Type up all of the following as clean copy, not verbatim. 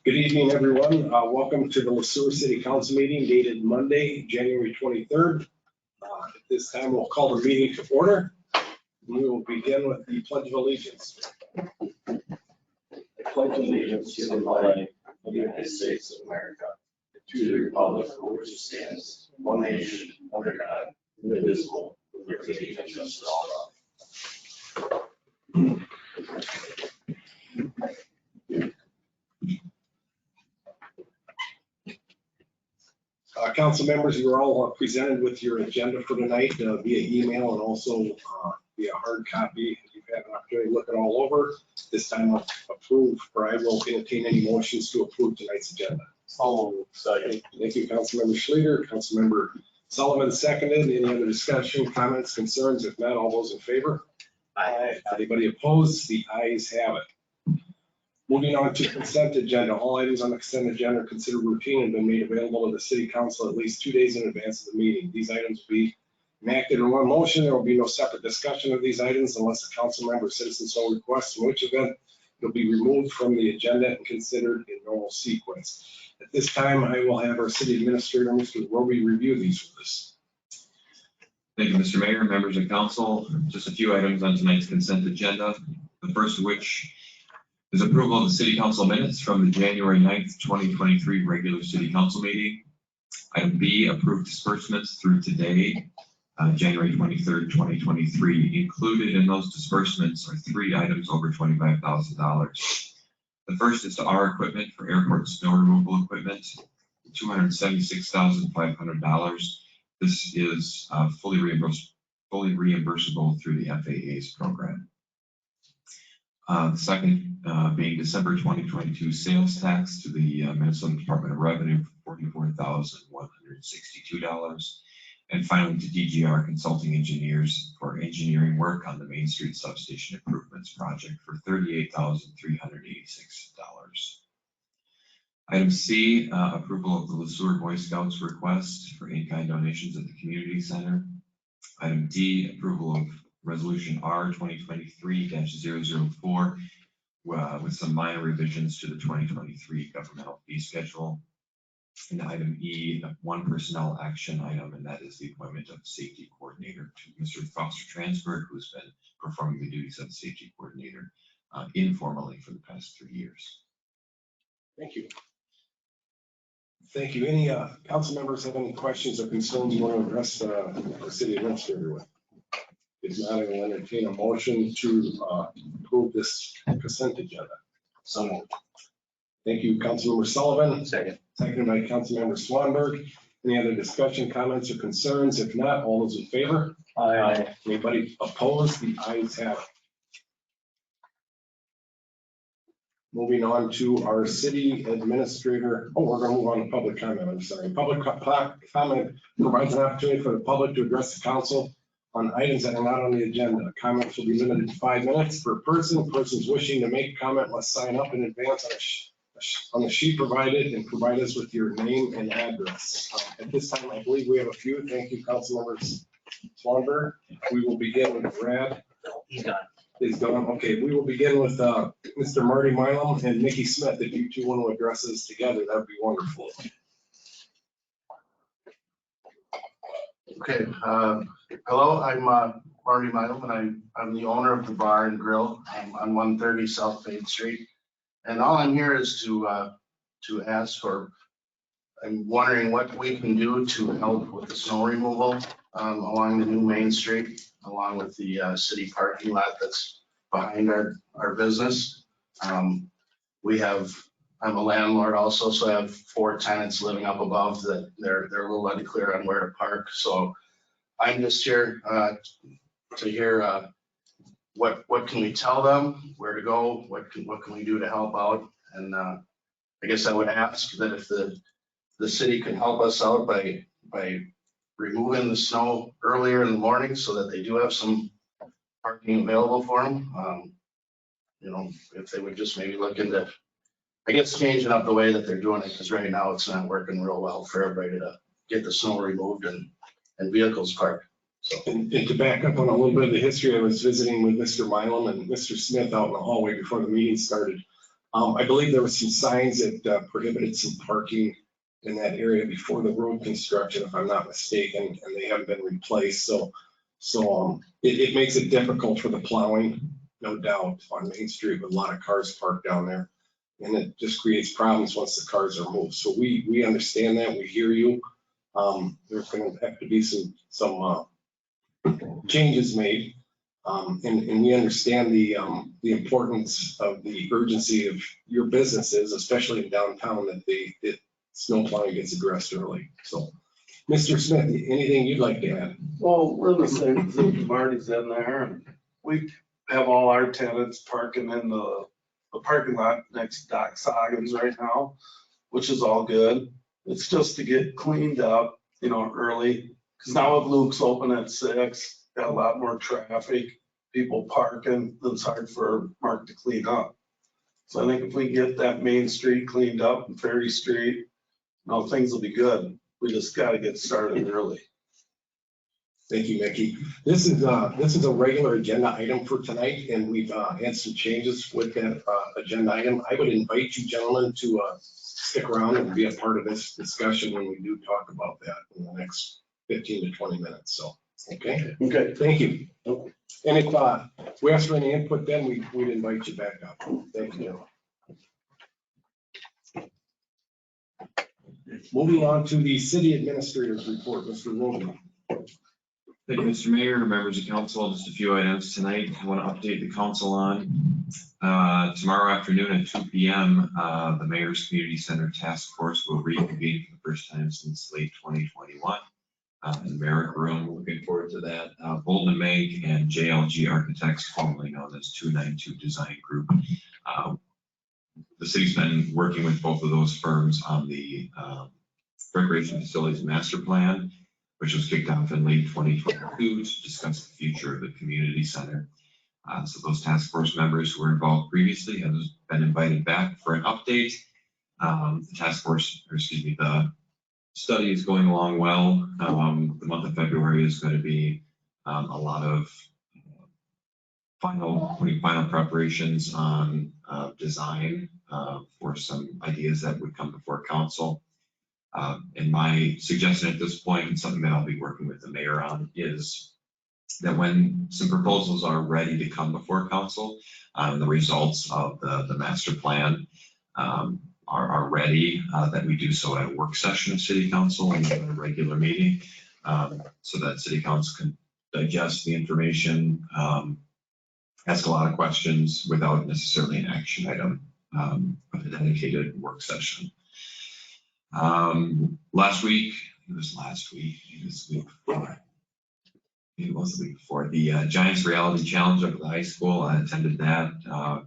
Good evening, everyone. Welcome to the Sueur City Council meeting dated Monday, January 23rd. At this time, we'll call the meeting to order. We will begin with the Pledge of Allegiance. I pledge allegiance to the flag of the United States of America, to the republic for which it stands, one nation, under God, indivisible, with liberty and justice for all. Council members, you are all presented with your agenda for tonight via email and also via hard copy. You've had an opportunity to look it all over. This time I'll approve, or I will entertain any motions to approve tonight's agenda. Second. Thank you, Councilmember Schlueter. Councilmember Sullivan seconded. Any other discussion, comments, concerns? If not, all those in favor? Aye. Anybody opposed? The ayes have it. Moving on to consent agenda. All items on the consent agenda are considered routine and been made available to the city council at least 2 days in advance of the meeting. These items will be enacted in one motion. There will be no separate discussion of these items unless a council member or citizen so requests, in which event it'll be removed from the agenda and considered in normal sequence. At this time, I will have our city administrator, Mr. Roby, review these for us. Thank you, Mr. Mayor, members of council. Just a few items on tonight's consent agenda. The first of which is approval of the city council minutes from the January 9th, 2023 regular city council meeting. Item B, approved disbursements through today, January 23rd, 2023. Included in those disbursements are 3 items over $25,000. The first is to our equipment for airport snow removal equipment, $276,500. This is fully reimbursable through the FAA's program. The second being December 2022 sales tax to the Minnesota Department of Revenue for $44,162. And finally to DGR Consulting Engineers for engineering work on the Main Street Substation Improvements Project for $38,386. Item C, approval of the Sueur Boy Scouts request for in-kind donations at the community center. Item D, approval of Resolution R 2023-004 with some minor revisions to the 2023 governmental fee schedule. And item E, one personnel action item, and that is the appointment of the safety coordinator to Mr. Foster Transberg, who's been performing the duties of the safety coordinator informally for the past 3 years. Thank you. Thank you. Any council members have any questions or concerns you want to address the city administrator with? If not, I will entertain a motion to approve this consent agenda. So moved. Thank you, Councilmember Sullivan. Second. Seconded by Councilmember Swanberg. Any other discussion, comments, or concerns? If not, all those in favor? Aye. Anybody opposed? The ayes have it. Moving on to our city administrator. Oh, we're going to move on to public comment. I'm sorry. Public comment provides an opportunity for the public to address the council on items that are not on the agenda. Comments will be limited to 5 minutes per person. Persons wishing to make a comment must sign up in advance on the sheet provided and provide us with your name and address. At this time, I believe we have a few. Thank you, Councilmembers Swanberg. We will begin with Brad. He's gone. He's gone. Okay, we will begin with Mr. Marty Milam and Nikki Smith. If you two want to address this together, that would be wonderful. Okay, hello, I'm Marty Milam, and I'm the owner of the bar and grill on 130 South Main Street. And all I'm here is to ask for, I'm wondering what we can do to help with the snow removal along the new Main Street, along with the city parking lot that's behind our business. I'm a landlord also, so I have 4 tenants living up above that they're a little unclear on where to park. So I'm just here to hear what can we tell them, where to go, what can we do to help out. And I guess I would ask that if the city can help us out by removing the snow earlier in the morning so that they do have some parking available for them. You know, if they would just maybe look into, I guess, changing up the way that they're doing it, because right now it's not working real well for everybody to get the snow removed and vehicles parked. So. And to back up on a little bit of the history, I was visiting with Mr. Milam and Mr. Smith out in the hallway before the meeting started. I believe there were some signs that prohibited some parking in that area before the road construction, if I'm not mistaken, and they haven't been replaced. So it makes it difficult for the plowing, no doubt, on Main Street with a lot of cars parked down there. And it just creates problems once the cars are moved. So we understand that, we hear you. There's going to have to be some changes made. And we understand the importance of the urgency of your businesses, especially in downtown, that snow plowing gets addressed early. So, Mr. Smith, anything you'd like to add? Well, we're the same thing. Marty's in there, and we have all our tenants parking in the parking lot next to Doc Soggin's right now, which is all good. It's just to get cleaned up, early. Because now if Luke's open at 6, got a lot more traffic, people parking, then it's hard for Mark to clean up. So I think if we get that Main Street cleaned up and Ferry Street, things will be good. We just got to get started early. Thank you, Mickey. This is a regular agenda item for tonight, and we've had some changes with that agenda item. I would invite you gentlemen to stick around and be a part of this discussion when we do talk about that in the next 15 to 20 minutes. So, okay. Okay. Thank you. And if we ask for any input, then we'd invite you back up. Thank you. Moving on to the city administrator's report, Mr. Rogan. Thank you, Mr. Mayor, members of council. Just a few items tonight I want to update the council on. Tomorrow afternoon at 2 p.m., the Mayor's Community Center Task Force will reconvene for the first time since late 2021. In the Merrick Room, looking forward to that. Bolton & Mank and JLG Architects, formerly known as 292 Design Group. The city's been working with both of those firms on the Recreation Facilities Master Plan, which was kicked off in late 2022 to discuss the future of the community center. So those task force members who were involved previously have been invited back for an update. The study is going along well. The month of February is going to be a lot of final preparations on design for some ideas that would come before council. And my suggestion at this point, and something that I'll be working with the mayor on, is that when some proposals are ready to come before council, the results of the master plan are ready, that we do so at a work session of city council and at a regular meeting, so that city council can digest the information, ask a lot of questions without necessarily an action item, but a dedicated work session. Last week, it was the week before, the Giants Reality Challenge up at the high school. I attended that. I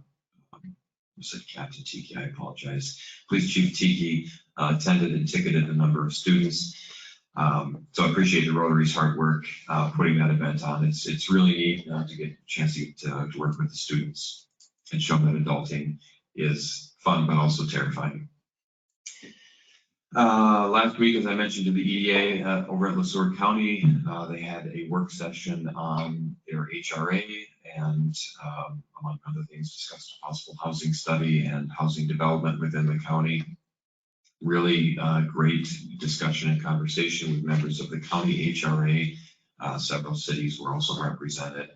said Captain Tiki, I apologize. Police Chief Tiki attended and ticketed a number of students. So I appreciate the Rotary's hard work putting that event on. It's really neat to get a chance to work with the students and show them that adulting is fun, but also terrifying. Last week, as I mentioned to the EDA over at Sueur County, they had a work session on their HRA and, among other things, discussed a possible housing study and housing development within the county. Really great discussion and conversation with members of the county HRA. Several cities were also represented.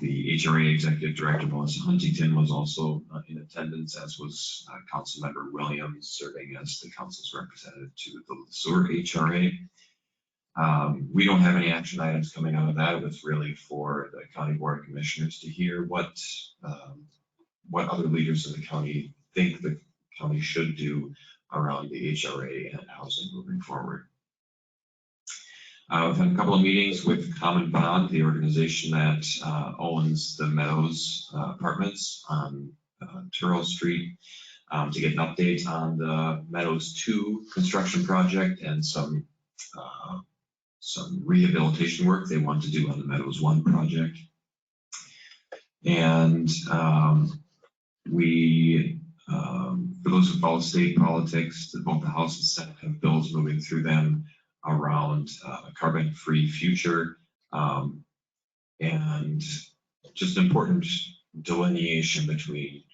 The HRA Executive Director, Melissa Huntington, was also in attendance, as was Councilmember Williams, serving as the council's representative to the Sueur HRA. We don't have any action items coming out of that. It was really for the County Board of Commissioners to hear what other leaders in the county think the county should do around the HRA and housing moving forward. We've had a couple of meetings with Common Bond, the organization that owns the Meadows apartments on Turrell Street, to get an update on the Meadows 2 construction project and some rehabilitation work they want to do on the Meadows 1 project. And for those who follow state politics, both the House and Senate have bills moving through them around a carbon-free future, and just important delineation between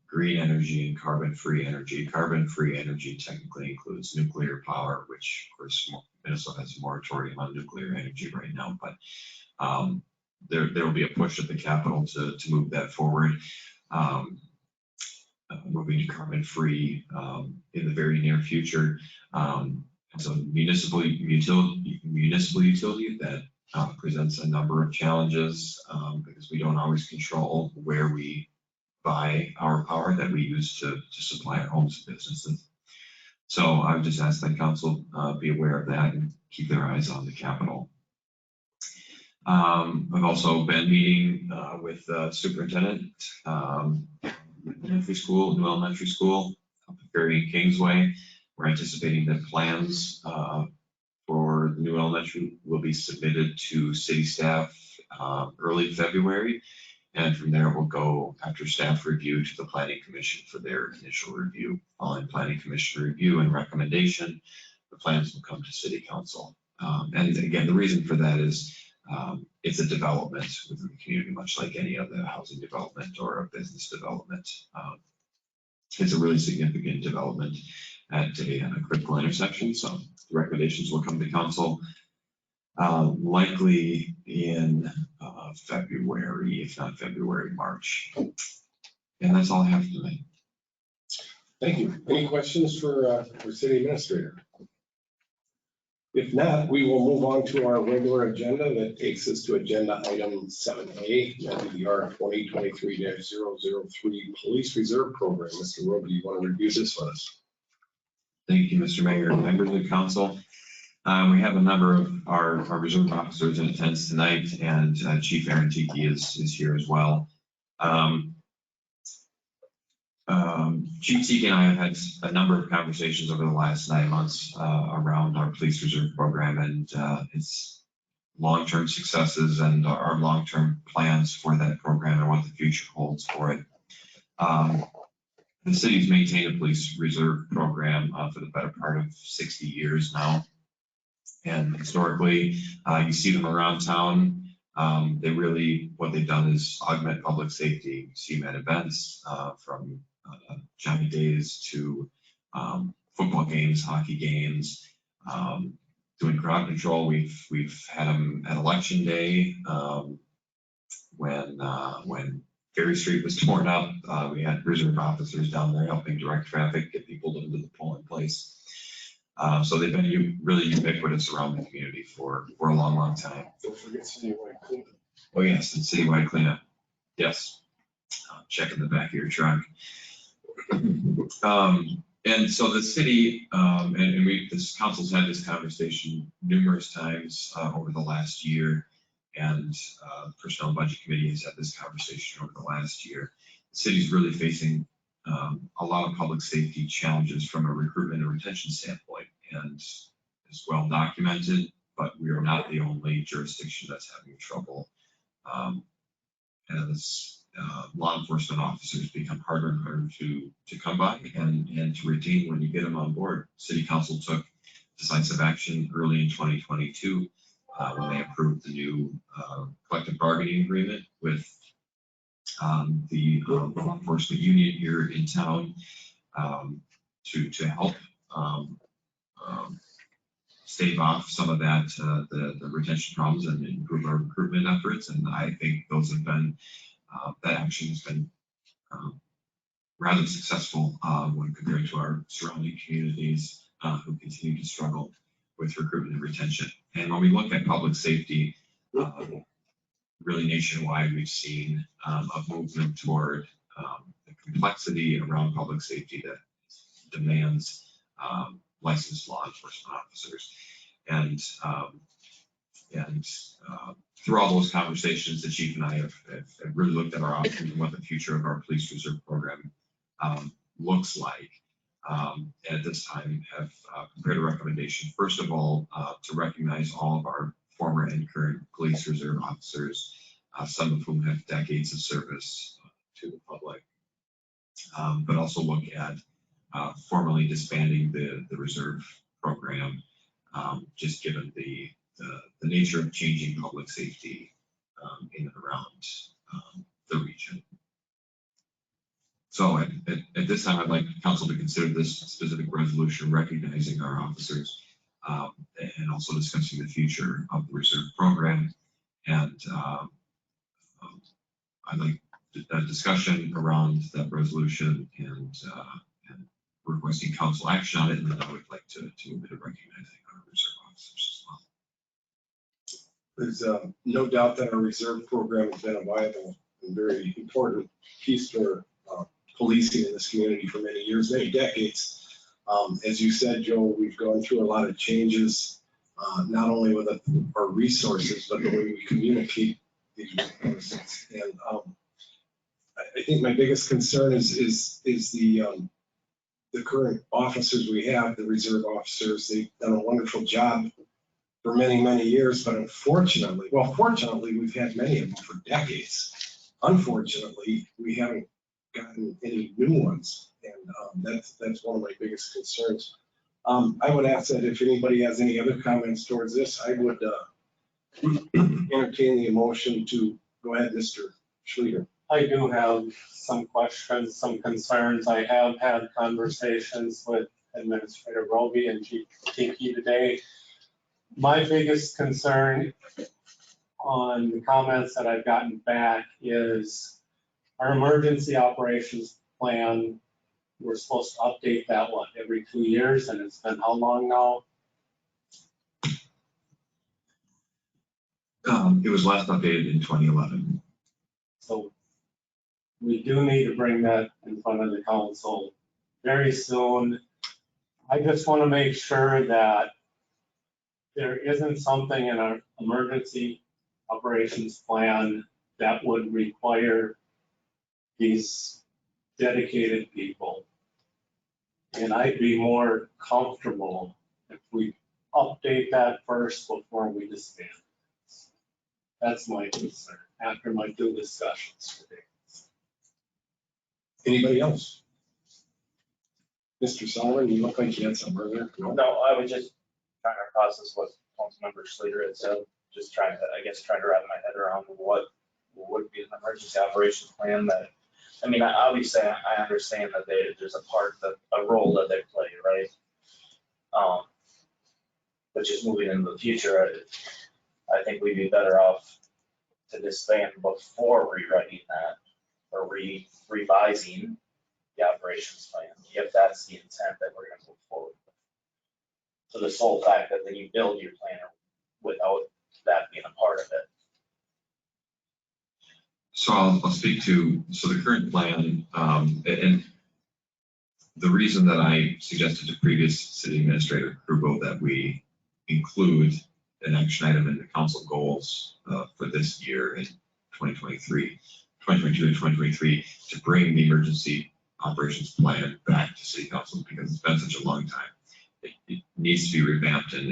green energy and carbon-free energy. Carbon-free energy technically includes nuclear power, which of course Minnesota has a moratorium on nuclear energy right now, but there will be a push at the Capitol to move that forward. Moving to carbon-free in the very near future. It's a municipal utility that presents a number of challenges because we don't always control where we buy our power that we use to supply our homes and businesses. So I would just ask that council be aware of that and keep their eyes on the Capitol. I've also been meeting with the superintendent, elementary school, new elementary school, up at Ferry and Kingsway. We're anticipating that plans for the new elementary will be submitted to city staff early February. And from there, we'll go after staff review to the planning commission for their initial review. Following planning commission review and recommendation, the plans will come to city council. And again, the reason for that is it's a development within the community, much like any other housing development or a business development. It's a really significant development at a critical intersection. So the recommendations will come to council likely in February, if not February, March. And that's all I have tonight. Thank you. Any questions for city administrator? If not, we will move on to our regular agenda that takes us to agenda item 7A, MDR 2023-003 Police Reserve Program. Mr. Roby, do you want to review this with us? Thank you, Mr. Mayor, members of the council. We have a number of our reserve officers in attendance tonight, and Chief Aaron Tiki is here as well. Chief Tiki and I have had a number of conversations over the last 9 months around our police reserve program and its long-term successes and our long-term plans for that program and what the future holds for it. The city's maintained a police reserve program for the better part of 60 years now. And historically, you see them around town. They really, what they've done is augment public safety. You see them at events from Johnny Days to football games, hockey games, doing crowd control. We've had them at election day when Ferry Street was torn up. We had reserve officers down there helping direct traffic, get people into the polling place. So they've been really ubiquitous around the community for a long, long time. Don't forget citywide cleanup. Oh yes, and citywide cleanup. Yes, check in the back of your truck. And so the city, and this council's had this conversation numerous times over the last year, and the Personnel and Budget Committee has had this conversation over the last year. The city's really facing a lot of public safety challenges from a recruitment and retention standpoint, and it's well documented, but we are not the only jurisdiction that's having trouble as law enforcement officers become harder and harder to come by and to retain when you get them on board. City Council took decisive action early in 2022 when they approved the new collective bargaining agreement with the law enforcement union here in town to help stave off some of that, the retention problems and improve our recruitment efforts. And I think those have been, that action has been rather successful when compared to our surrounding communities who continue to struggle with recruitment and retention. And when we look at public safety, really nationwide, we've seen a movement toward the complexity around public safety that demands licensed law enforcement officers. And through all those conversations, the chief and I have really looked at our options and what the future of our police reserve program looks like. And at this time have prepared a recommendation, first of all, to recognize all of our former and current police reserve officers, some of whom have decades of service to the public, but also look at formally disbanding the reserve program, just given the nature of changing public safety in and around the region. So at this time, I'd like council to consider this specific resolution recognizing our officers and also discussing the future of the reserve program. And I'd like a discussion around that resolution and requesting council action on it. And then I would like to move to recognizing our reserve officers as well. There's no doubt that our reserve program has been a viable and very important piece for policing in this community for many years, many decades. As you said, Joe, we've gone through a lot of changes, not only with our resources, but the way we communicate these resources. And I think my biggest concern is the current officers we have, the reserve officers. They've done a wonderful job for many, many years, but unfortunately, well, fortunately, we've had many of them for decades. Unfortunately, we haven't gotten any new ones, and that's one of my biggest concerns. I would ask that if anybody has any other comments towards this, I would entertain the motion to go ahead, Mr. Schleter. I do have some questions, some concerns. I have had conversations with Administrator Roby and Chief Tiki today. My biggest concern on the comments that I've gotten back is our emergency operations plan. We're supposed to update that, what, every 2 years, and it's been how long now? It was last updated in 2011. So we do need to bring that in front of the council very soon. I just want to make sure that there isn't something in our emergency operations plan that would require these dedicated people. And I'd be more comfortable if we update that first before we disband. That's my concern after my 2 discussions today. Anybody else? Mr. Sullivan, you look like you had some earlier. No, I was just trying to process what Councilmember Slater had said, just trying to wrap my head around what would be an emergency operations plan that, I mean, obviously I understand that there's a role that they play, right? But just moving into the future, I think we'd be better off to disband before rewriting that or revising the operations plan, if that's the intent that we're gonna move forward with. So the sole fact that then you build your plan without that being a part of it. So I'll speak to, the current plan, and the reason that I suggested to previous city administrator Krubo that we include an action item in the council goals for this year in 2022 to 2023 to bring the emergency operations plan back to city council because it's been such a long time. It needs to be revamped, and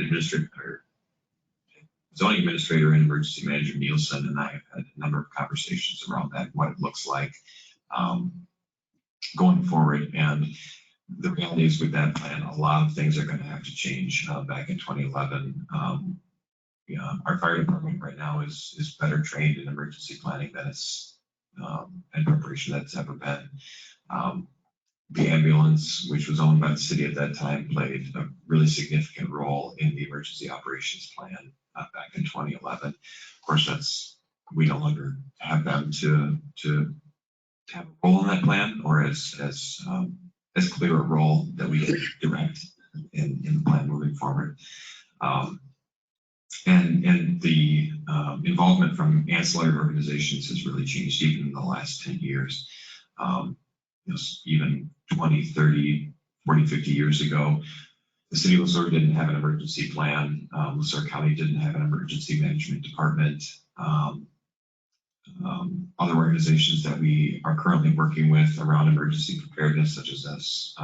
zoning administrator and emergency manager Nielsen and I have had a number of conversations around that, what it looks like going forward. And the reality is with that plan, a lot of things are going to have to change. Back in 2011, our fire department right now is better trained in emergency planning than it's and preparation that's ever been. The ambulance, which was owned by the city at that time, played a really significant role in the emergency operations plan back in 2011. Of course, we no longer have them to have a role in that plan or as clear a role that we can direct in the plan moving forward. And the involvement from ancillary organizations has really changed even in the last 10 years. Even 20, 30, 40, 50 years ago, the city of Sueur didn't have an emergency plan. Sueur County didn't have an emergency management department. Other organizations that we are currently working with around emergency preparedness, such as us,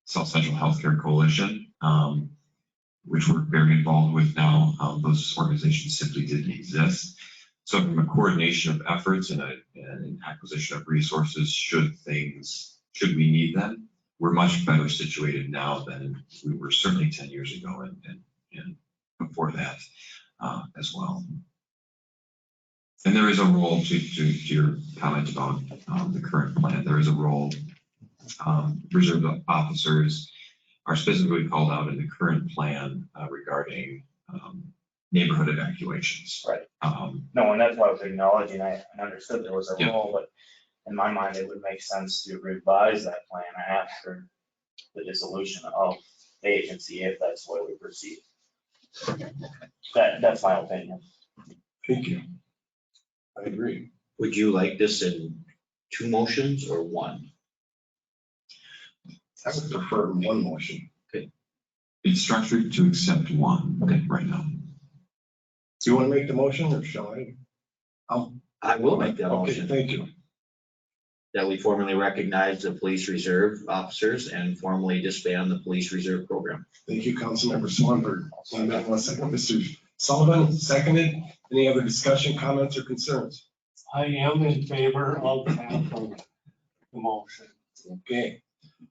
South Central Healthcare Coalition, which we're very involved with now, those organizations simply didn't exist. So from a coordination of efforts and an acquisition of resources, should we need them, we're much better situated now than we were certainly 10 years ago and before that as well. And there is a role to your comment about the current plan. There is a role. Reserve officers are specifically called out in the current plan regarding neighborhood evacuations. Right. Um, No, and that's why I was acknowledging, I understood there was a Yeah. role, but in my mind, it would make sense to revise that plan after the dissolution of the agency, if that's the way we proceed. That's my opinion. Thank you. I agree. Would you like this in 2 motions or 1? I would prefer one motion. It's structured to accept one right now. Do you want to make the motion or shall I? I will make that Okay, motion, thank you. that we formally recognize the police reserve officers and formally disband the police reserve program. Thank you, Councilmember Swanberg. Anybody want to second? Mr. Sullivan, seconded. Any other discussion, comments, or concerns? I am in favor of the motion. Okay.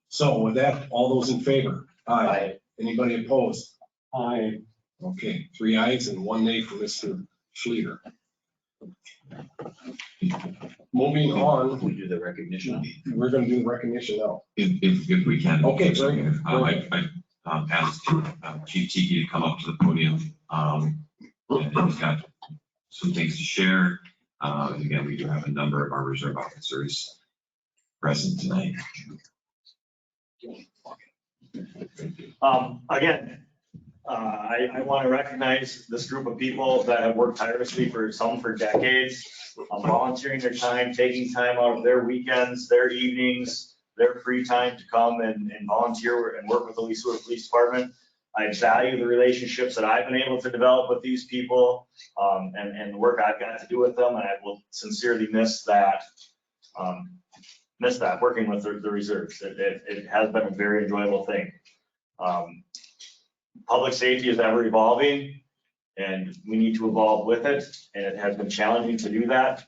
So with that, all those in favor? Aye. Anybody opposed? I, Okay, 3 ayes and 1 nay for Mr. Schleter. Moving on, We do the recognition. we're going to do recognition now. If we can. Okay, very good. I asked Chief Tiki to come up to the podium. And he's got some things to share. Again, we do have a number of our reserve officers present tonight. Again, I want to recognize this group of people that have worked tirelessly for decades, volunteering their time, taking time out of their weekends, their evenings, their free time to come and volunteer and work with the Sueur Police Department. I value the relationships that I've been able to develop with these people, and the work I've got to do with them, and I will sincerely miss that working with the reserves. It has been a very enjoyable thing. Public safety is ever evolving, and we need to evolve with it, and it has been challenging to do that.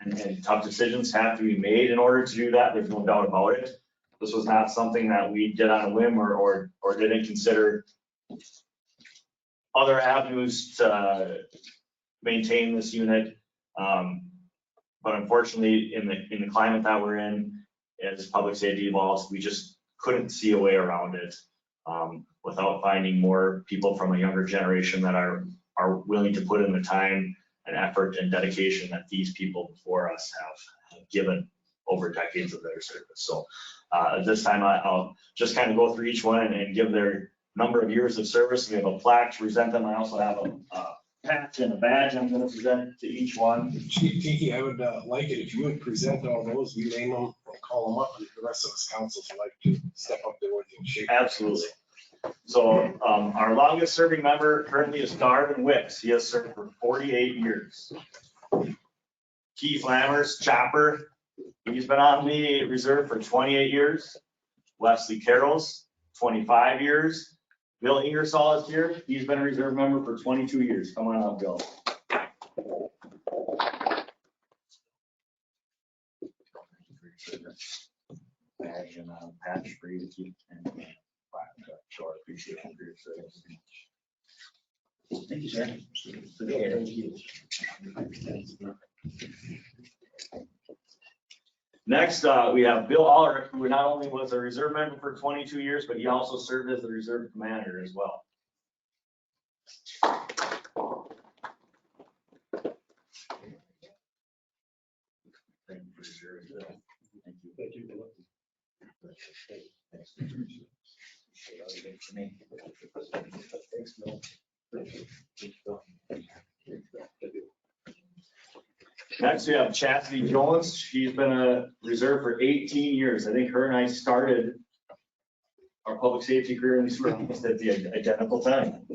And tough decisions have to be made in order to do that. There's no doubt about it. This was not something that we did on a whim or didn't consider other avenues to maintain this unit. But unfortunately, in the climate that we're in, as public safety evolves, we just couldn't see a way around it without finding more people from a younger generation that are willing to put in the time and effort and dedication that these people before us have given over decades of their service. So at this time, I'll just kind of go through each one and give their number of years of service. We have a plaque to present them. I also have a patch and a badge I'm going to present to each one. Chief Tiki, I would like it if you would present all those, you name them, we'll call them up, and the rest of us councils would like to step up there with you and shake. Absolutely. So our longest serving member currently is Darvin Wicks. He has served for 48 years. Keith Lammers, Chopper, he's been on the reserve for 28 years. Wesley Carrolls, 25 years. Bill Ingersoll is here. He's been a reserve member for 22 years. Come on up, Bill. Badge and patch for you to keep. So I appreciate it for your service. Thank you, sir. Next, we have Bill Ulrich, who not only was a reserve member for 22 years, but he also served as the reserve commander as well. Thank you for your service. Thank you. Thank you. Next, we have Chastity Jones. She's been a reserve for 18 years. I think her and I started our public safety career in Sueur almost at the identical time.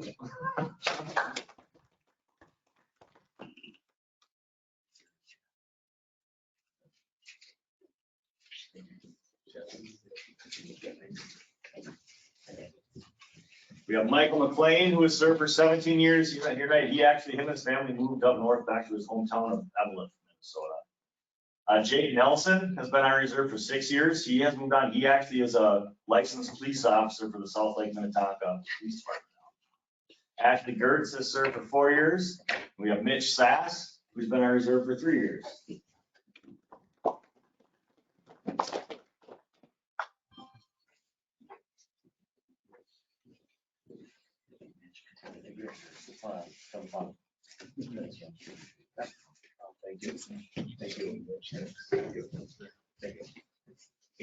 We have Michael McLean, who has served for 17 years. He's not here tonight. Him and his family moved up north back to his hometown of Evelyn, Minnesota. Jake Nelson has been on reserve for 6 years. He has moved on. He actually is a licensed police officer for the South Lake Minnetonka Police Department now. Ashley Gertz has served for 4 years. We have Mitch Sass, who's been our reserve for 3 years. Thank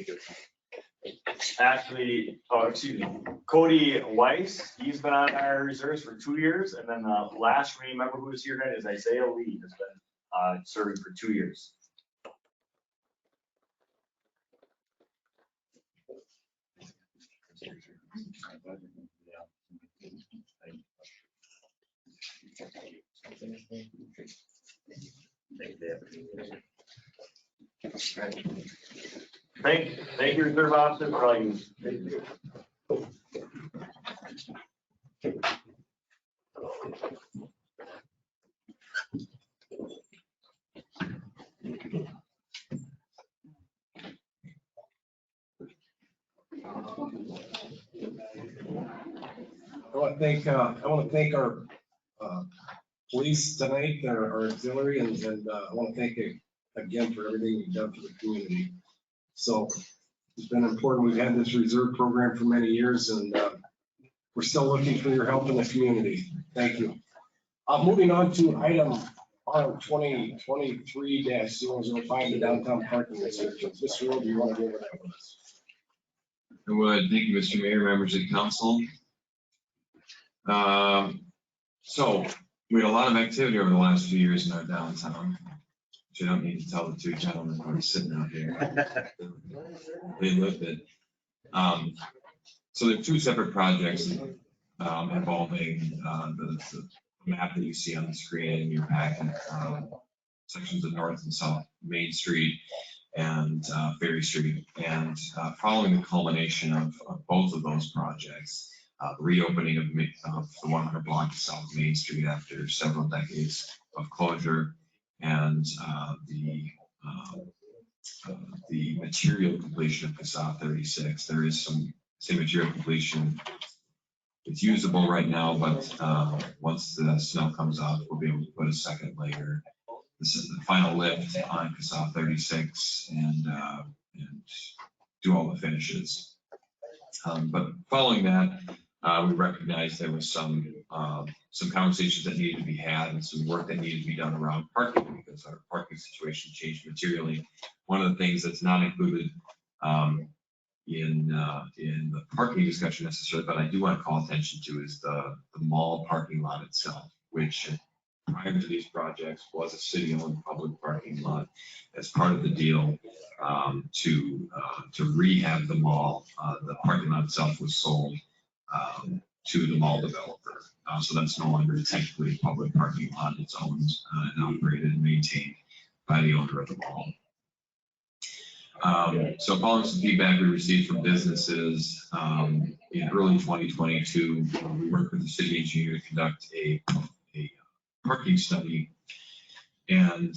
you. Actually, oh, excuse me, Cody Weiss, he's been on our reserves for 2 years, and then the last member who was here tonight is Isaiah Lee, has been serving for 2 years. Thank you, Reserve Officer, for all you. Thank you. I want to thank our police tonight, our auxiliary, and I want to thank you again for everything you've done for the community. So it's been important. We've had this reserve program for many years, and we're still looking for your help in the community. Thank you. Moving on to item R 2023-005, the downtown parking restrictions. Mr. Rowe, do you want to go over that with us? I would. Thank you, Mr. Mayor, members of council. So we had a lot of activity over the last few years in our downtown, which I don't need to tell the two gentlemen who are sitting out here. They lived it. So there are 2 separate projects involving the map that you see on the screen in your packet, sections of North and South Main Street and Ferry Street. And following the culmination of both of those projects, the reopening of the 100 block of South Main Street after several decades of closure, and the material completion of South 36. There is some material completion. It's usable right now, but once the snow comes off, we'll be able to put a second layer. This is the final lift on South 36 and do all the finishes. But following that, we recognized there was some conversations that needed to be had and some work that needed to be done around parking because our parking situation changed materially. One of the things that's not included in the parking discussion necessarily, but I do want to call attention to is the mall parking lot itself, which prior to these projects was a city-owned public parking lot. As part of the deal to rehab the mall, the parking lot itself was sold to the mall developer. So that's no longer technically a public parking lot. It's owned and operated and maintained by the owner of the mall. So following some feedback we received from businesses in early 2022, we worked with the city engineer to conduct a parking study, and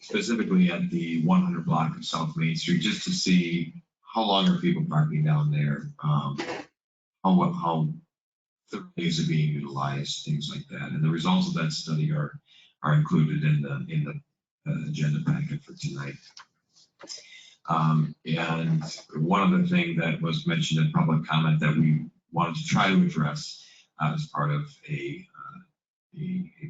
specifically at the 100 block of South Main Street, just to see how long are people parking down there, how thoroughly is it being utilized, things like that. And the results of that study are included in the agenda packet for tonight. And one of the things that was mentioned in public comment that we wanted to try to address as part of a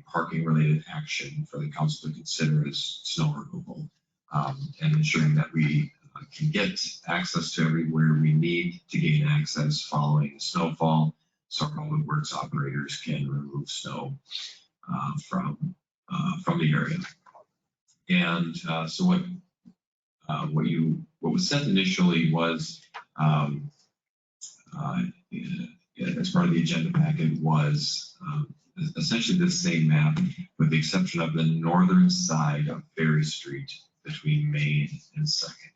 parking related action for the council to consider is snow removal, and ensuring that we can get access to everywhere we need to gain access following snowfall, so our public works operators can remove snow from the area. And so what was sent initially was as part of the agenda packet was essentially the same map, with the exception of the northern side of Ferry Street between Main and 2nd.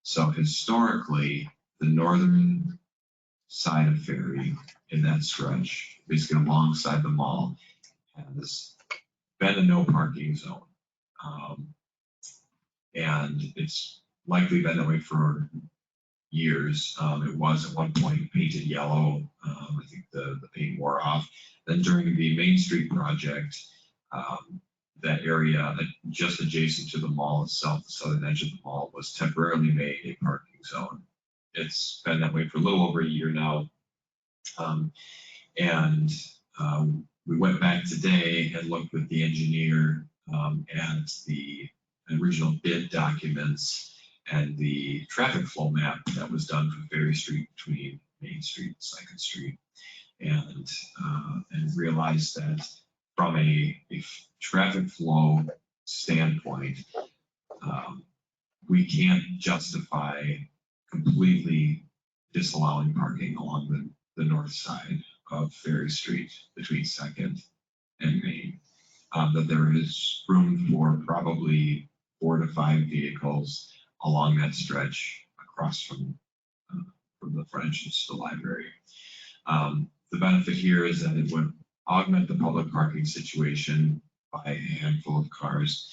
So historically, the northern side of Ferry in that stretch, basically alongside the mall, has been a no parking zone. And it's likely been that way for years. It was at one point painted yellow. I think the paint wore off. Then during the Main Street project, that area just adjacent to the mall itself, the southern edge of the mall, was temporarily made a parking zone. It's been that way for a little over a year now. We went back today and looked with the engineer at the original bid documents and the traffic flow map that was done for Ferry Street between Main Street and 2nd Street, and realized that from a traffic flow standpoint, we can't justify completely disallowing parking along the north side of Ferry Street between 2nd and Main. That there is room for probably 4 to 5 vehicles along that stretch across from the front entrance to the library. The benefit here is that it would augment the public parking situation by a handful of cars.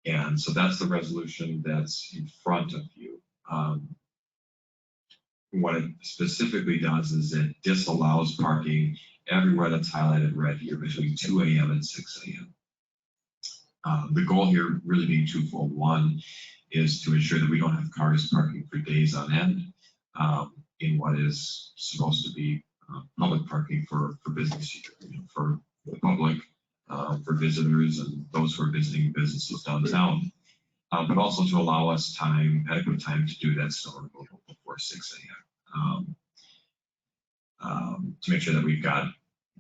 And so that's the resolution that's in front of you. What it specifically does is it disallows parking everywhere that's highlighted red here between 2 a.m. and 6 a.m. The goal here really being twofold. One is to ensure that we don't have cars parking for days on end in what is supposed to be public parking for business, for the public, for visitors and those who are visiting businesses downtown, but also to allow us adequate time to do that snow removal before 6 a.m. To make sure that we've got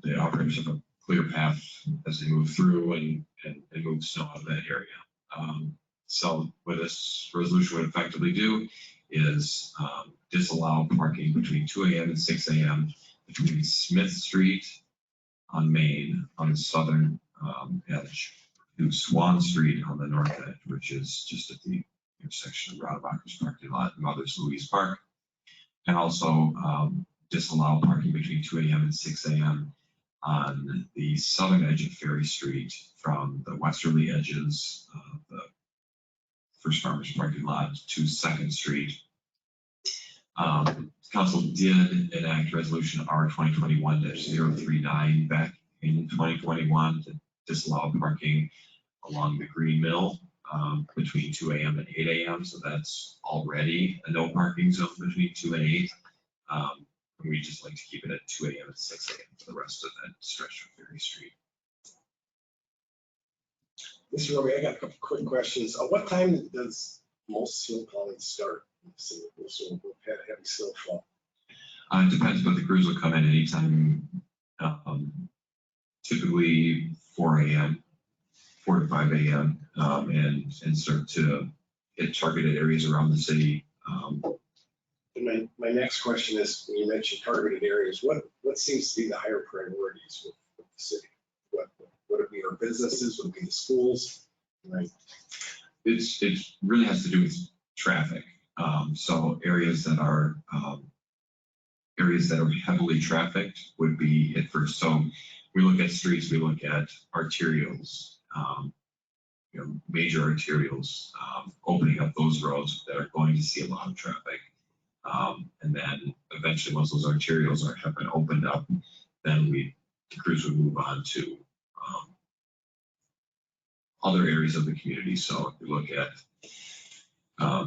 the operators have a clear path as they move through and move snow out of that area. So what this resolution would effectively do is disallow parking between 2 a.m. and 6 a.m. between Smith Street on Main on the southern edge to Swan Street on the north edge, which is just at the intersection of Rademacher's parking lot and Mother's Louise Park, and also disallow parking between 2 a.m. and 6 a.m. on the southern edge of Ferry Street from the westerly edges of the First Farmers parking lot to 2nd Street. Council did enact resolution R 2021-039 back in 2021 to disallow parking along the Green Mill between 2 a.m. and 8 a.m. So that's already a no parking zone between 2 and 8. We just like to keep it at 2 a.m. and 6 a.m. for the rest of that stretch of Ferry Street. Mr. Roby, I got a couple quick questions. What time does most snow plowing start? So we've had heavy snowfall. It depends, but the crews will come in anytime, typically 4 a.m., 4 to 5 a.m., and start to hit targeted areas around the city. And my next question is, when you mentioned targeted areas, what seems to be the higher priorities with the city? What would it be our businesses? Would it be the schools? Right. It really has to do with traffic. So areas that are heavily trafficked would be hit first. So we look at streets, we look at arterials, major arterials, opening up those roads that are going to see a lot of traffic. And then eventually, once those arterials have been opened up, then the crews would move on to other areas of the community. So if you look at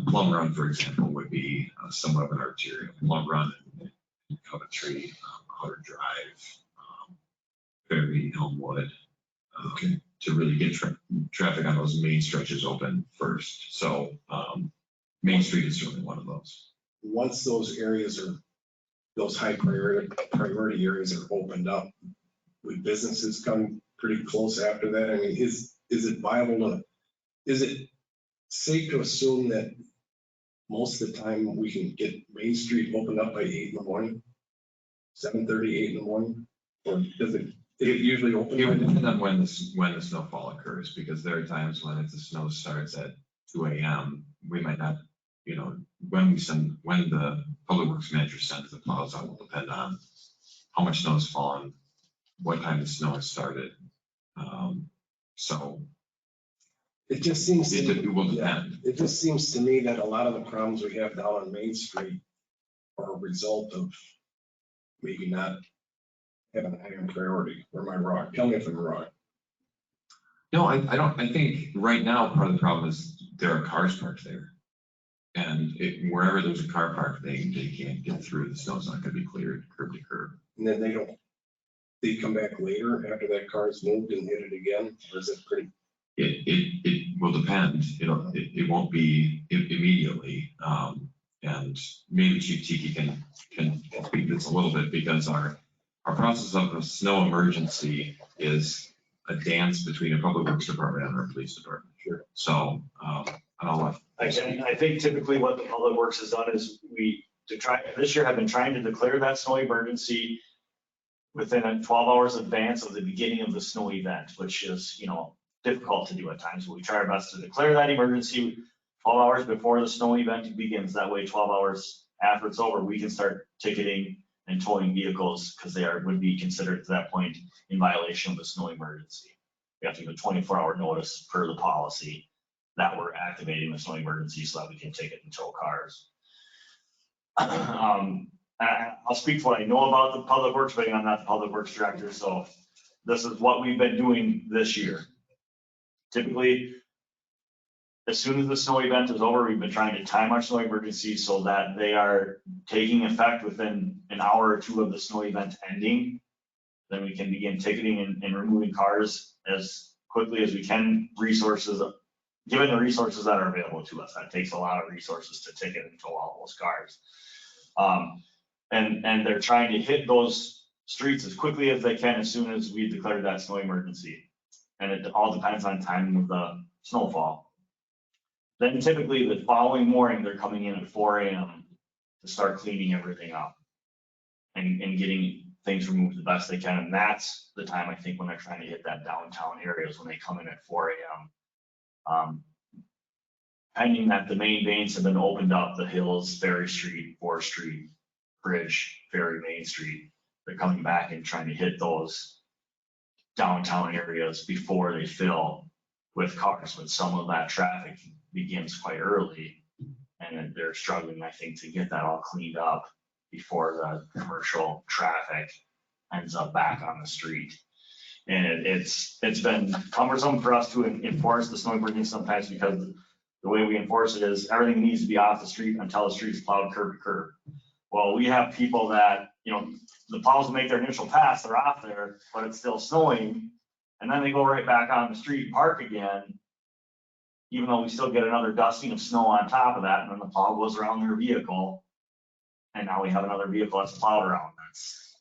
Plum Run, for example, would be somewhat of an arterial. Plum Run and Coventry, Outer Drive, Ferry, Elmwood, to really get traffic on those main stretches open first. So Main Street is certainly one of those. Once those areas those high priority areas are opened up, would businesses come pretty close after that? I mean, is it safe to assume that most of the time we can get Main Street opened up by 8 in the morning, 7:30, 8 in the morning? Or does it usually open? It would depend on when the snowfall occurs, because there are times when if the snow starts at 2 a.m., we might not, when the public works manager sends the plows out will depend on how much snow has fallen, what time the snow has started. So it just seems it will depend. It just seems to me that a lot of the problems we have down on Main Street are a result of maybe not having a higher priority. Or am I wrong? Tell me if I'm wrong. No, I don't, I think right now, part of the problem is there are cars parked there. And wherever there's a car parked, they can't get through, the snow's not gonna be cleared curb to curb. And then they come back later after that car's moved and hit it again, or is it pretty? It will depend, it won't be immediately. And maybe Chief Tiki can speak to this a little bit, because our process of a snow emergency is a dance between a public works department and our police department. Sure. So, I think typically what the public works has done is this year have been trying to declare that snow emergency within 12 hours advance of the beginning of the snow event, which is, difficult to do at times. But we try our best to declare that emergency 12 hours before the snow event begins. That way, 12 hours after it's over, we can start ticketing and towing vehicles, because they would be considered at that point in violation of the snow emergency. We have to give a 24-hour notice per the policy that we're activating the snow emergency so that we can ticket and tow cars. I'll speak to what I know about the public works, but I'm not the public works director, so this is what we've been doing this year. Typically, as soon as the snow event is over, we've been trying to time our snow emergency so that they are taking effect within an hour or two of the snow event ending. Then we can begin ticketing and removing cars as quickly as we can, given the resources that are available to us. That takes a lot of resources to ticket and tow all those cars. And they're trying to hit those streets as quickly as they can as soon as we declare that snow emergency. And it all depends on timing of the snowfall. Then typically the following morning, they're coming in at 4 a.m. to start cleaning everything up and getting things removed the best they can. And that's the time, I think, when they're trying to hit that downtown areas, when they come in at 4 a.m. Pending that the main veins have been opened up, the Hills, Ferry Street, 4th Street, Bridge, Ferry, Main Street, they're coming back and trying to hit those downtown areas before they fill with cars. But some of that traffic begins quite early, and they're struggling, I think, to get that all cleaned up before the commercial traffic ends up back on the street. And it's been cumbersome for us to enforce the snow emergency sometimes, because the way we enforce it is everything needs to be off the street until the street's plowed curb to curb. Well, we have people that, the plows will make their initial pass, they're off there, but it's still snowing. And then they go right back on the street and park again, even though we still get another dusting of snow on top of that. And then the plow goes around their vehicle. And now we have another vehicle that's plowed around. That's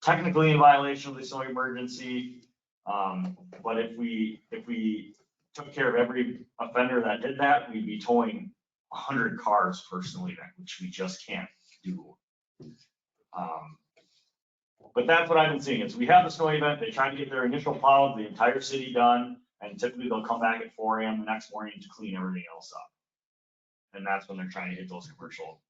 technically in violation of the snow emergency. But if we took care of every offender that did that, we'd be towing 100 cars per snow event, which we just can't do. But that's what I've been seeing is we have the snow event, they try to get their initial plow of the entire city done, and typically they'll come back at 4 a.m. the next morning to clean everything else up. And that's when they're trying to hit this commercial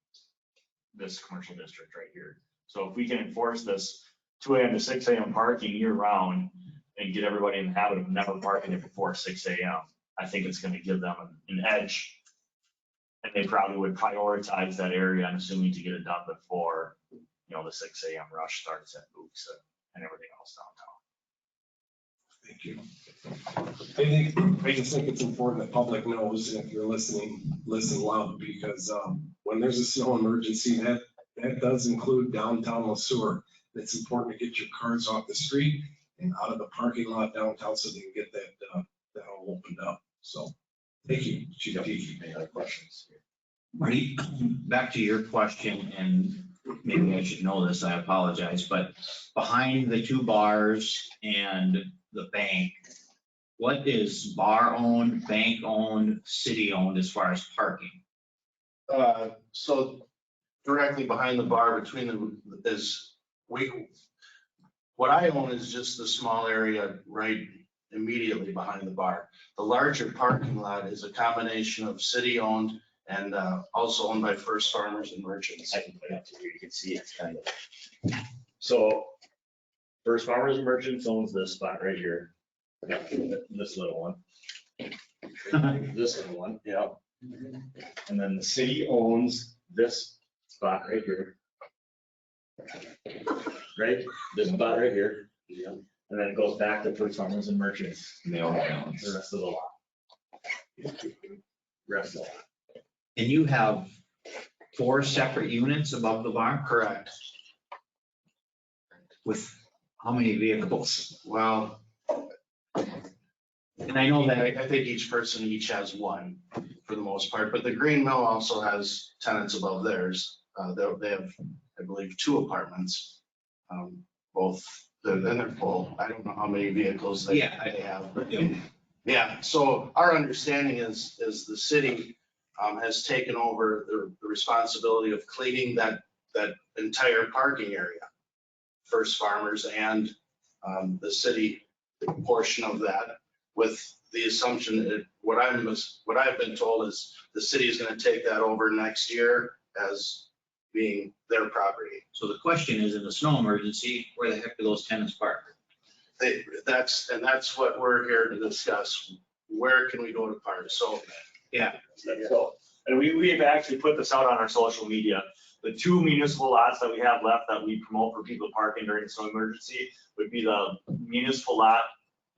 district right here. So if we can enforce this 2 a.m. to 6 a.m. parking year round and get everybody in the habit of never parking it before 6 a.m., I think it's going to give them an edge. And they probably would prioritize that area, I'm assuming, to get it done before, the 6 a.m. rush starts at Oops and everything else downtown. Thank you. I just think it's important that public knows, and if you're listening, listen loud, because when there's a snow emergency, that does include downtown Sueur. It's important to get your cars off the street and out of the parking lot downtown so they can get that all opened up. So, thank you, Chief Tiki. Any other questions? Marty, back to your question, and maybe I should know this, I apologize, but behind the 2 bars and the bank, what is bar owned, bank owned, city owned as far as parking? So directly behind the bar between them what I own is just the small area right immediately behind the bar. The larger parking lot is a combination of city owned and also owned by First Farmers and Merchants. I can put it up to here, you can see it's kind of. So First Farmers and Merchants owns this spot right here. This little one. This little one, yeah. And then the city owns this spot right here. Right, this spot right here. And and then it goes back to First Farmers and Merchants, And they all balance. the rest of the lot. Rest of the lot. And you have 4 separate units above the barn Correct. with how many vehicles? Well, And I know that, I think each person each has one for the most part, but the Green Mill also has tenants above theirs. They have, I believe, 2 apartments. Both, and they're full. I don't know how many vehicles they Yeah, have. you know, Yeah, so our understanding is the city has taken over the responsibility of cleaning that entire parking area. First Farmers and the city portion of that, with the assumption that what I've been told is the city is gonna take that over next year as being their property. so the question is, in a snow emergency, where the heck do those tenants park? That's what we're here to discuss. Where can we go to park? So, So, and we've actually put this out on our social media. The 2 municipal lots that we have left that we promote for people parking during the snow emergency would be the municipal lot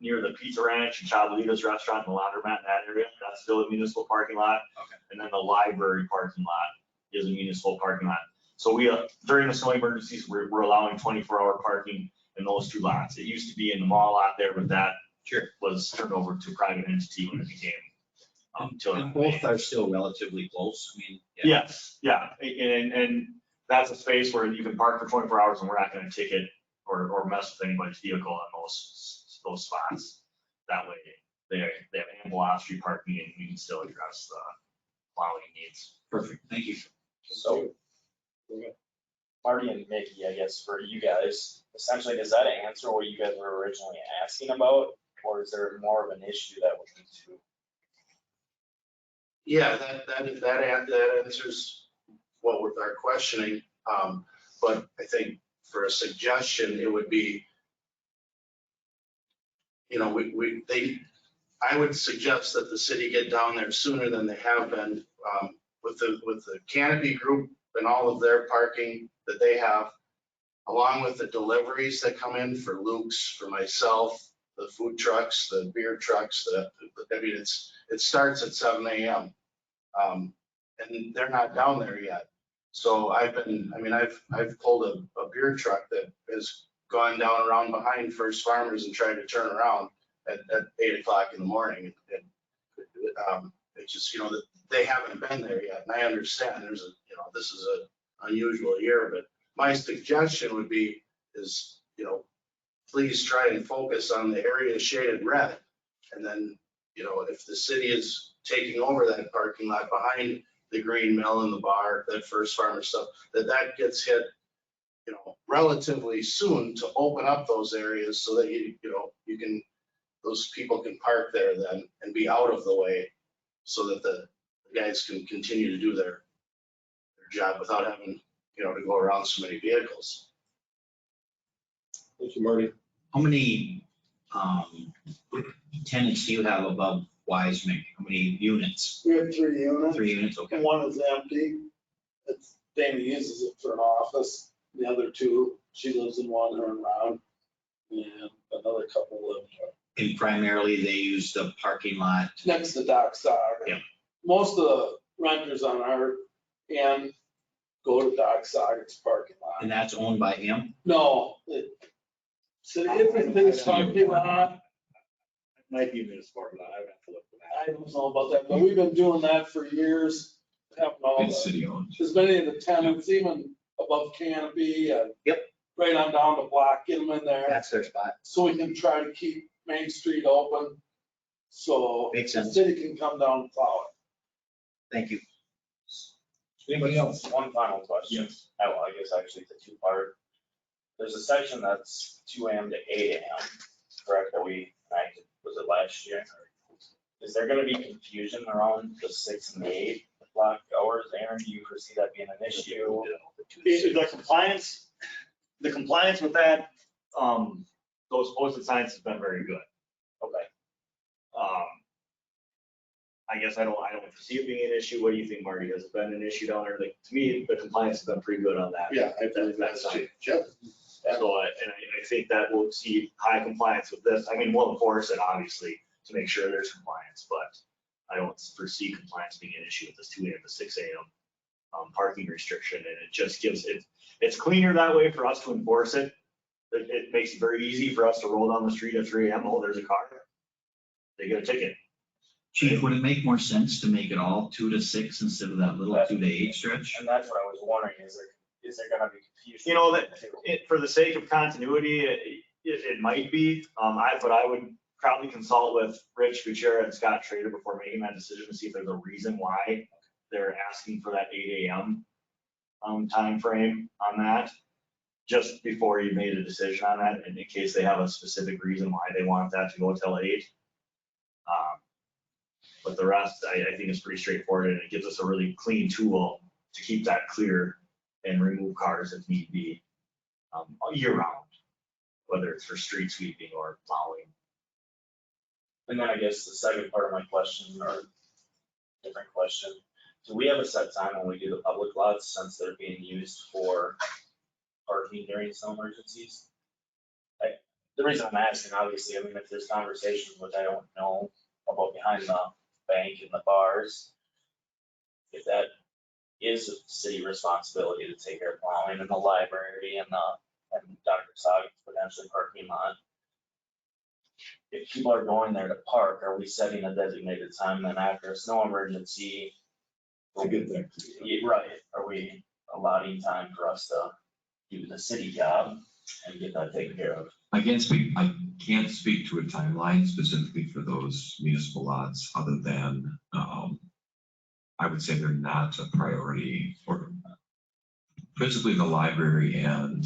near the Pizza Ranch and Chabelita's Restaurant and the laundromat in that area. That's still a municipal parking lot. Okay. And then the library parking lot is a municipal parking lot. So we, during the snow emergencies, we're allowing 24-hour parking in those 2 lots. It used to be in the mall lot there, but that was turned over to a private entity when it became. And both are still relatively close, I mean. Yes, yeah, and that's a space where you can park for 24 hours and we're not gonna ticket or mess with anybody's vehicle on those spots. That way, they have ample off-street parking and we can still address the plowing needs. Perfect, thank you. So, Marty and Mickey, I guess for you guys, essentially, does that answer what you guys were originally asking about? Or is there more of an issue that we need to? yeah, that answers what with our questioning. But I think for a suggestion, it would be, you know, I would suggest that the city get down there sooner than they have been, with the Canopy Group and all of their parking that they have, along with the deliveries that come in for Luke's, for myself, the food trucks, the beer trucks, I mean, it starts at 7 a.m. And they're not down there yet. So I've pulled a beer truck that has gone down around behind First Farmers and tried to turn around at 8 o'clock in the morning. And it's just, you know, that they haven't been there yet. And I understand this is an unusual year, but my suggestion would be is, you know, please try and focus on the area shaded red. And then, you know, if the city is taking over that parking lot behind the Green Mill and the bar, that First Farmer stuff, that gets hit, you know, relatively soon to open up those areas so that those people can park there then and be out of the way so that the guys can continue to do their job without having, you know, to go around so many vehicles. Thank you, Marty. How many tenants do you have above Wiseman? How many units? We have 3 units. 3 units, okay. One is empty. Dana uses it for an office. The other 2, she lives in one, her and Ron. And another couple live And primarily they use the parking lot. next to Doc Saga. Yeah. Most of the renters on our end go to Doc Saga's parking lot. And that's owned by him? No, so if it's parking lot, Might be municipal, but I would have to look for that. I don't know about that, but we've been doing that for years. Having all It's the, city owned. as many of the tenants, even above Canopy and. Yep. Right on down the block, get them in there. That's their spot. So we can try to keep Main Street open. So Makes the sense. city can come down and plow it. Thank you. Anybody else? One final question. Yes. I guess actually it's a 2-part. There's a section that's 2 a.m. to 8 a.m., correct, that we enacted, was it last year? Is there gonna be confusion around the 6 and the 8 o'clock hours? Aaron, do you foresee that being an issue? The compliance with that, those posted signs has been very good. Okay. I guess I don't foresee it being an issue. What do you think, Marty? Has it been an issue down there? Like, to me, the compliance has been pretty good on that. Yeah, I believe that's true. So, and I think that we'll see high compliance with this. I mean, we'll enforce it obviously to make sure there's compliance, but I don't foresee compliance being an issue with this 2 AM to 6 AM parking restriction. And it just gives it's cleaner that way for us to enforce it. It makes it very easy for us to roll down the street at 3 AM. Oh, there's a car. They get a ticket. Chief, would it make more sense to make it all 2 to 6 instead of that little 2 to 8 stretch? And that's what I was wondering, is there gonna be confusion? You know, for the sake of continuity, it might be, but I would probably consult with Rich Gutierrez and Scott Schrader before making that decision to see if there's a reason why they're asking for that 8 AM timeframe on that, just before you made a decision on that, and in case they have a specific reason why they want that to go till 8. But the rest, I think is pretty straightforward, and it gives us a really clean tool to keep that clear and remove cars if need be, year round, whether it's for street sweeping or plowing. And then I guess the second part of my question, or different question, do we have a set time when we do the public lots since they're being used for parking during snow emergencies? The reason I'm asking, obviously, I mean, if there's conversations which I don't know about behind the bank and the bars, if that is a city responsibility to take care of plowing in the library and Dr. Sagan's potentially parking lot. If people are going there to park, are we setting a designated time then after a snow emergency? To get there. Yeah, right, are we allotting time for us to do the city job and get that taken care of? I can't speak to a timeline specifically for those municipal lots, other than, I would say they're not a priority for principally the library and,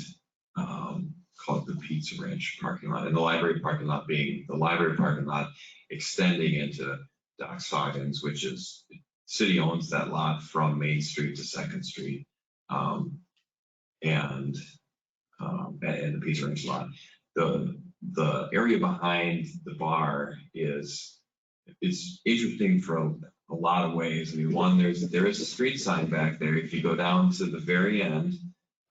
called the Pizza Ranch parking lot, and the library parking lot being the library parking lot extending into Doc Scoggins, which is, city owns that lot from Main Street to Second Street. And the Pizza Ranch lot. The area behind the bar is interesting for a lot of ways. I mean, one, there is a street sign back there. If you go down to the very end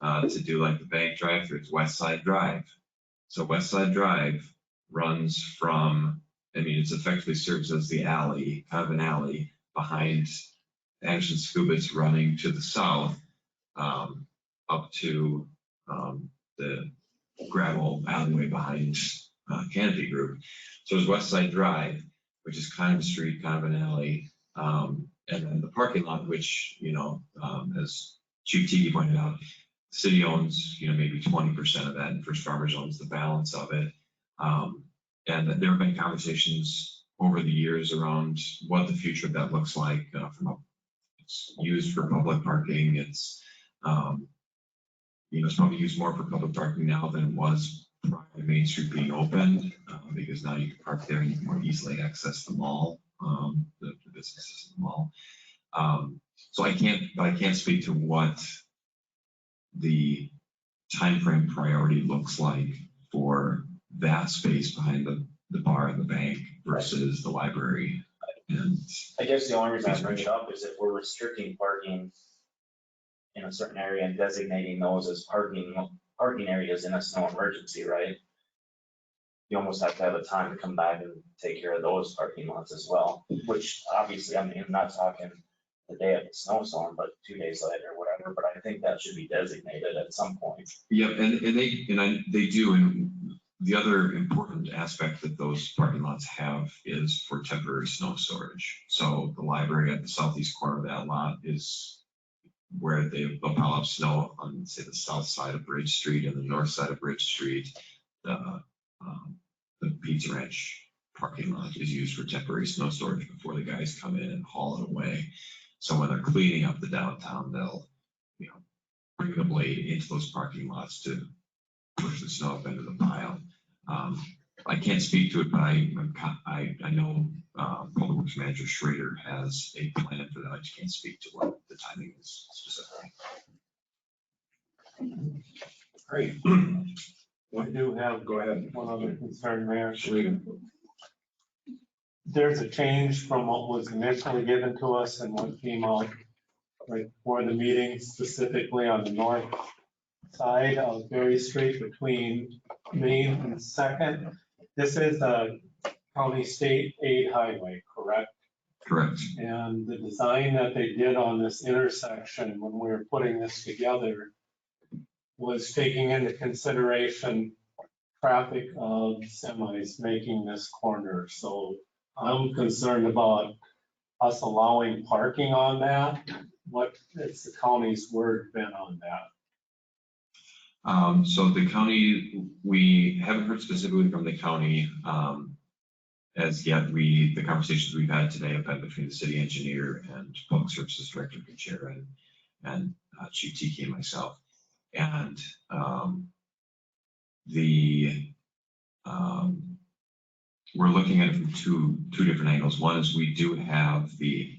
to do like the bank drive through, it's West Side Drive. So West Side Drive runs from, I mean, it's effectively serves as the alley, kind of an alley behind Anderson Scubit's running to the south up to the gravel alleyway behind Canopy Group. So there's West Side Drive, which is kind of a street, kind of an alley. And then the parking lot, which, you know, as Chief Tiki pointed out, the city owns, you know, maybe 20% of that, and First Farmers owns the balance of it. And there have been conversations over the years around what the future of that looks like. It's used for public parking. It's you know, it's probably used more for public parking now than it was prior to Main Street being opened, because now you can park there and you can more easily access the mall, the businesses in the mall. So I can't speak to what the timeframe priority looks like for that space behind the bar and the bank versus the library. And I guess the only reason I bring it up is if we're restricting parking in a certain area and designating those as parking areas in a snow emergency, right? You almost have to have a time to come back and take care of those parking lots as well, which obviously, I mean, I'm not talking the day of the snowstorm, but 2 days later or whatever, but I think that should be designated at some point. Yep, and they do, and the other important aspect that those parking lots have is for temporary snow storage. So the library at the southeast corner of that lot is where they'll pile up snow on, say, the south side of Bridge Street and the north side of Bridge Street. The Pizza Ranch parking lot is used for temporary snow storage before the guys come in and haul it away. So when they're cleaning up the downtown, they'll, you know, bring the blade into those parking lots to push the snow up into the pile. I can't speak to it, but I know Public Works Manager Schrader has a plan for that. I just can't speak to what the timing is specifically. Great. We do have Go ahead. one other concern, Mayor. Schrader. There's a change from what was initially given to us and what came out right before the meeting, specifically on the north side of Berry Street between Main and Second. This is a county state aid highway, correct? Correct. And the design that they did on this intersection when we were putting this together was taking into consideration traffic of semis making this corner. So I'm concerned about us allowing parking on that. What is the county's word been on that? So the county, we haven't heard specifically from the county as yet. The conversations we've had today have been between the city engineer and public services director, chair, and Chief Tiki and myself. And we're looking at it from two different angles. One is we do have the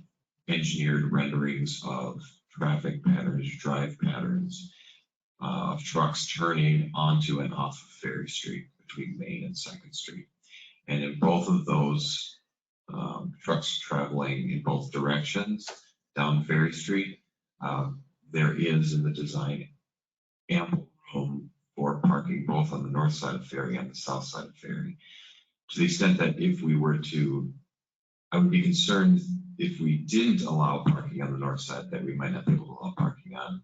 engineered renderings of traffic patterns, drive patterns of trucks turning onto and off of Ferry Street between Main and Second Street. And in both of those trucks traveling in both directions down Ferry Street, there is in the design ample room for parking both on the north side of Ferry and the south side of Ferry. To the extent that if we were to, I would be concerned if we didn't allow parking on the north side, that we might not be able to allow parking on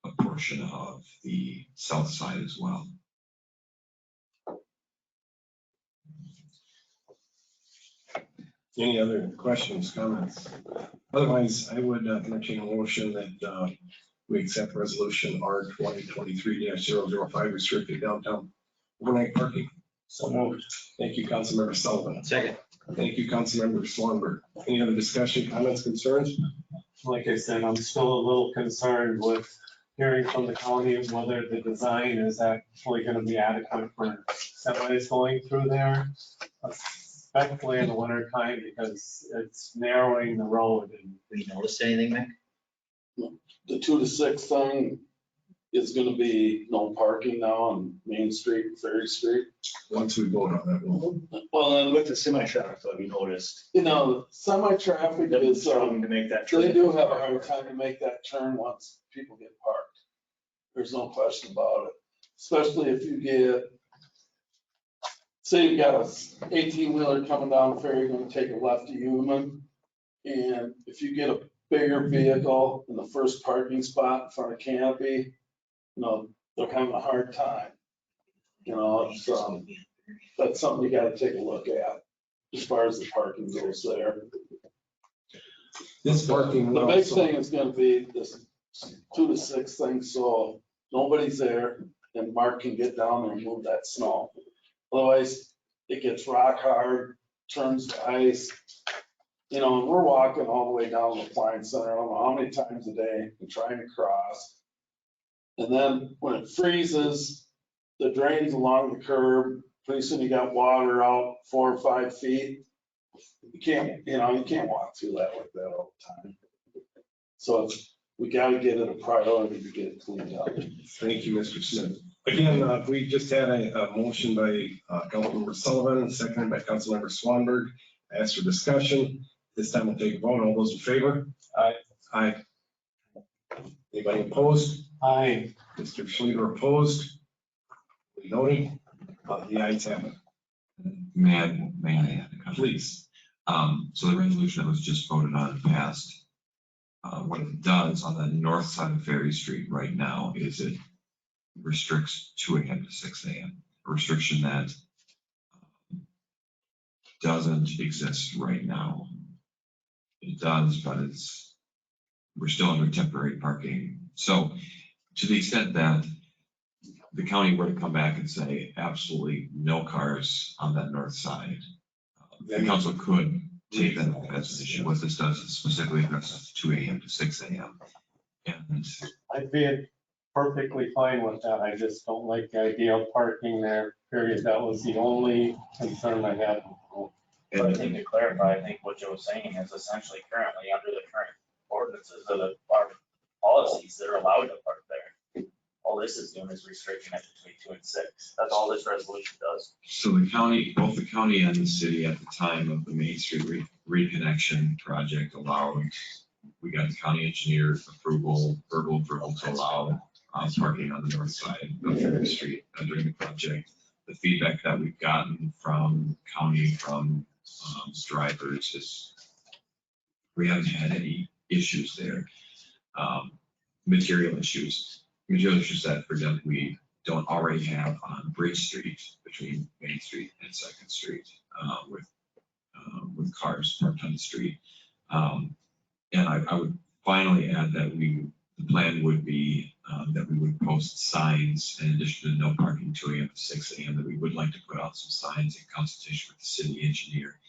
a portion of the south side as well. Any other questions, comments? Otherwise, I would entertain a motion that we accept resolution R 2023-005, restricted downtown overnight parking. So moved. Thank you, Councilmember Sullivan. Second. Thank you, Councilmember Swanberg. Any other discussion, comments, concerns? Like I said, I'm still a little concerned with hearing from the county whether the design is actually going to be adequate for semis going through there, especially in the winter time because it's narrowing the road. And Have you noticed anything, Mick? The 2 to 6 thing is gonna be no parking now on Main Street, Ferry Street. Once we vote on that, we'll. Well, and With the semi-traffic, though, you noticed, semi-traffic they're is, struggling to make that turn. they do have a hard time to make that turn once people get parked. There's no question about it, especially if you get, say you got a 18-wheeler coming down the ferry, gonna take a left to Human. And if you get a bigger vehicle in the first parking spot in front of Canopy, they're having a hard time. That's something you gotta take a look at as far as the parking goes there. This parking. The big thing is gonna be this 2 to 6 thing, so nobody's there and Mark can get down there and move that snow. Otherwise, it gets rock hard, turns to ice. And we're walking all the way down the Appliance Center, I don't know how many times a day, and trying to cross. And then when it freezes, the drains along the curb, pretty soon you got water out 4 or 5 feet. You can't walk through that like that all the time. So we gotta get it a priority to get it cleaned up. Thank you, Mr. Smith. Again, we just had a motion by Councilmember Sullivan, seconded by Councilmember Swanberg. Ask for discussion. This time we'll take a vote. All those in favor? Aye. Aye. Anybody opposed? I, Mr. Schluter opposed? We noted. The ayes have it. May I add a comment? Please. So the resolution that was just voted on and passed, what it does on the north side of Ferry Street right now is it restricts 2 a.m. to 6 a.m. A restriction that doesn't exist right now. It does, but we're still under temporary parking. So to the extent that the county were to come back and say absolutely no cars on that north side, the council could take that up as an issue. What this does is specifically addresses 2 a.m. to 6 a.m. And I'd be perfectly fine with that. I just don't like the idea of parking there, period. That was the only concern I had. But I think to clarify, I think what Joe was saying is essentially currently under the current ordinances of our policies, they're allowed to park there. All this is doing is restricting it between 2 and 6. That's all this resolution does. so the county, both the county and the city at the time of the Main Street reconnection project allowed, we got the county engineer approval, verbal approval to allow parking on the north side of Ferry Street during the project. The feedback that we've gotten from county, from drivers is we haven't had any issues there. Material issues that, for example, we don't already have on Bridge Street between Main Street and Second Street with cars parked on the street. And I would finally add that the plan would be that we would post signs in addition to no parking 2 a.m. to 6 a.m. that we would like to put out some signs in consultation with the city engineer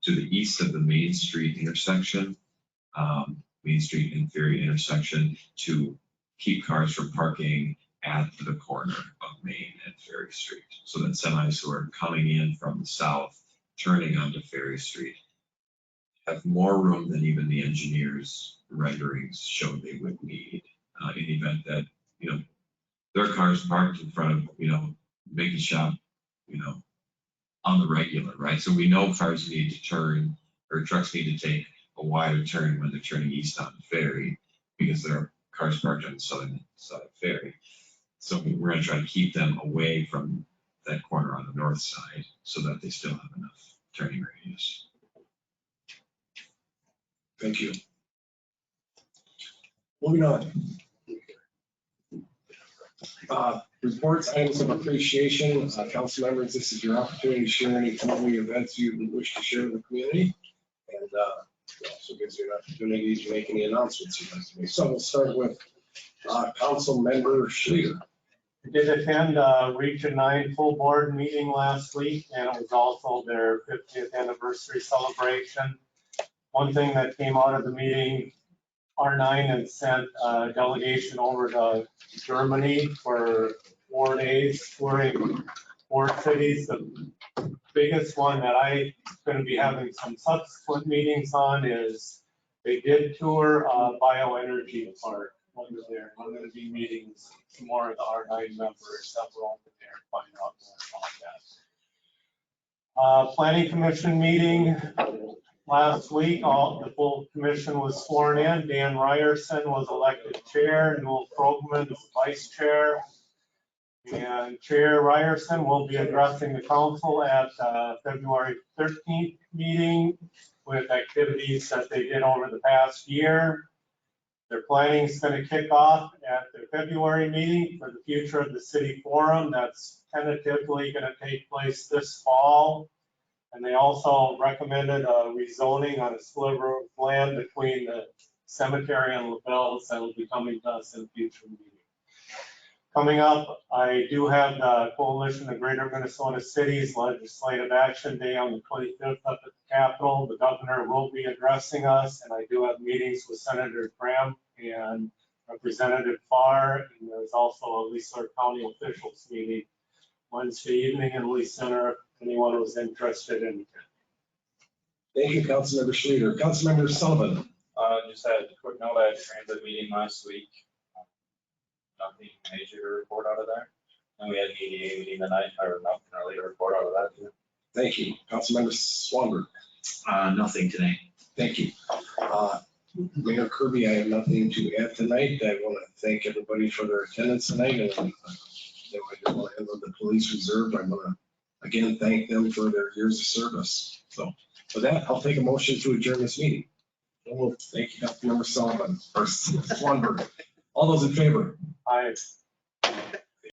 to the east of the Main Street intersection, Main Street and Ferry intersection, to keep cars from parking at the corner of Main and Ferry Street, so that semis who are coming in from the south, turning onto Ferry Street, have more room than even the engineers' renderings showed they would need in the event that, there are cars parked in front of, Making Shop, on the regular, right? So we know cars need to turn, or trucks need to take a wider turn when they're turning east on the ferry, because there are cars parked on the southern side of Ferry. So we're gonna try to keep them away from that corner on the north side so that they still have enough turning radius. Thank you. Moving on. Reports, items of appreciation. Council members, this is your opportunity to share any community events you wish to share with the community. And it also gives you an opportunity to make any announcements you'd like to make. So we'll start with Council Member Schleter. I did attend Region 9 full board meeting last week, and it was also their 50th anniversary celebration. One thing that came out of the meeting, R9 had sent a delegation over to Germany for 4 days touring 4 cities. The biggest one that I'm going to be having some subsequent meetings on is they did tour Bioenergy Park under there. I'm going to be meeting some more of the R9 members that were over there and find out more about that. Planning Commission meeting last week, the full commission was sworn in. Dan Ryerson was elected chair, Newell Krogman is vice chair. And Chair Ryerson will be addressing the council at February 13th meeting with activities that they did over the past year. Their planning is going to kick off at the February meeting for the future of the city forum. That's tentatively going to take place this fall. And they also recommended a rezoning on a sliver of land between the cemetery and LaBelle's that will be coming to us in a future meeting. Coming up, I do have the Coalition of Greater Minnesota Cities Legislative Action Day on the 25th up at the Capitol. The governor will be addressing us, and I do have meetings with Senator Graham and Representative Farr. And there's also a Leesburg County officials meeting Wednesday evening in Lee Center, if anyone was interested in it. Thank you, Councilmember Schleter. Councilmember Sullivan. Just had a quick note, I had a transit meeting last week. Nothing major to report out of there. And we had an EDA meeting tonight, or nothing really to report out of that too. Thank you. Councilmember Swanberg. Nothing today. Thank you. Mayor Kirby, I have nothing to add tonight. I want to thank everybody for their attendance tonight. And I just want to end with the police reserve. I want to again thank them for their years of service. So with that, I'll take a motion to adjourn this meeting. Thank you, Councilmember Sullivan or Swanberg. All those in favor? Aye.